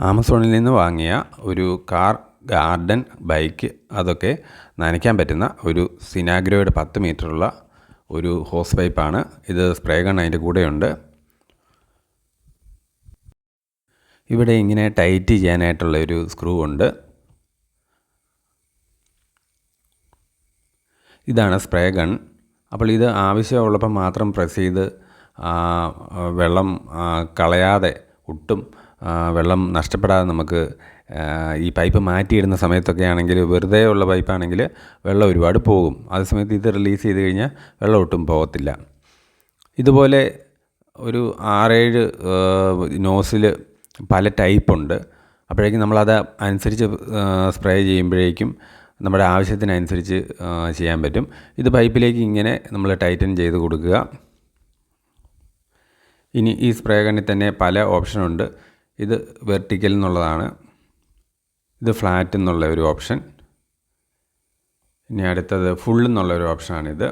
ആമസോണിൽ നിന്ന് വാങ്ങിയ ഒരു കാർ ഗാർഡൻ ബൈക്ക് അതൊക്കെ നനയ്ക്കാൻ പറ്റുന്ന ഒരു സിനാഗ്രോയുടെ 10 മീറ്ററുള്ള ഒരു ഹോസ് പൈപ്പാണ് ഇത്. സ്പ്രേ ഗൺ അതിൻ്റെ കൂടെയുണ്ട്. ഇവിടെ ഇങ്ങനെ ടൈറ്റ് ചെയ്യാനായിട്ടുള്ള ഒരു സ്ക്രൂ ഉണ്ട്. ഇതാണ് സ്പ്രേ ഗൺ. അപ്പോൾ ഇത് ആവശ്യമുള്ളപ്പോൾ മാത്രം പ്രസ് ചെയ്ത് വെള്ളം കളയാതെ ഒട്ടും വെള്ളം നഷ്ടപ്പെടാതെ നമുക്ക് ഈ പൈപ്പ് മാറ്റിയിടുന്ന സമയത്തൊക്കെ ആണെങ്കിൽ, വെറുതെ ഉള്ള പൈപ്പാണെങ്കിൽ വെള്ളം ഒരുപാട് പോകും. അതേ സമയത്ത് ഇത് റിലീസ് ചെയ്ത് കഴിഞ്ഞാൽ വെള്ളം ഒട്ടും പോകത്തില്ല. ഇതുപോലെ ഒരു 6-7 നോസിൽ പല ടൈപ്പുണ്ട്. അപ്പോഴേക്കും നമ്മളത് അനുസരിച്ച് സ്പ്രേ ചെയ്യുമ്പോഴേക്കും നമ്മുടെ ആവശ്യത്തിനനുസരിച്ച് ചെയ്യാൻ പറ്റും. ഇത് പൈപ്പിലേക്ക് ഇങ്ങനെ നമ്മൾ ടൈറ്റൻ ചെയ്ത് കൊടുക്കുക. ഇനി ഈ സ്പ്രേ ഗണ്ണിൽ തന്നെ പല ഓപ്ഷനുണ്ട്. ഇത് വെർട്ടിക്കൽ എന്നുള്ളതാണ്, ഇത് ഫ്ലാറ്റ് എന്നുള്ള ഒരു ഓപ്ഷൻ. ഇനി അടുത്തത് ഫുൾ എന്നുള്ള ഒരു ഓപ്ഷനാണിത്.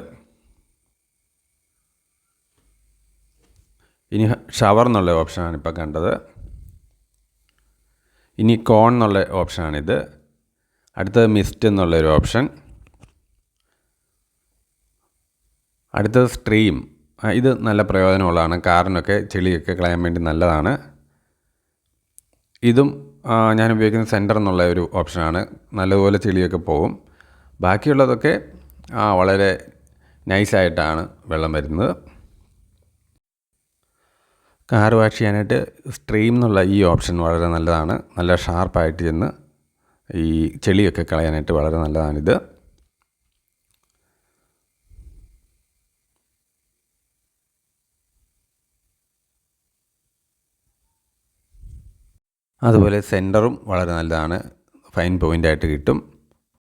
ഇനി ഷവർ എന്നുള്ള ഓപ്ഷനാണ് ഇപ്പോൾ കണ്ടത്. ഇനി കോൺ എന്നുള്ള ഓപ്ഷനാണിത്. അടുത്തത് മിസ്റ്റ് എന്നുള്ളൊരു ഓപ്ഷൻ. അടുത്തത് സ്ട്രീം. ഇത് നല്ല പ്രയോജനമുള്ളതാണ്. കാറിനൊക്കെ ചെളിയൊക്കെ കളയാൻ വേണ്ടി നല്ലതാണ്. ഇതും ഞാൻ ഉപയോഗിക്കുന്ന സെൻറ്റർ എന്നുള്ള ഒരു ഓപ്ഷനാണ്. നല്ലതുപോലെ ചെളിയൊക്കെ പോകും. ബാക്കിയുള്ളതൊക്കെ വളരെ നൈസായിട്ടാണ് വെള്ളം വരുന്നത്. കാർ വാഷ് ചെയ്യാനായിട്ട് സ്ട്രീം എന്നുള്ള ഈ ഓപ്ഷൻ വളരെ നല്ലതാണ്. നല്ല ഷാർപ്പായിട്ട് ചെന്ന് ഈ ചെളിയൊക്കെ കളയാനായിട്ട് വളരെ നല്ലതാണിത്. അതുപോലെ സെൻറ്ററും വളരെ നല്ലതാണ്, ഫൈൻ പോയിൻ്റായിട്ട് കിട്ടും.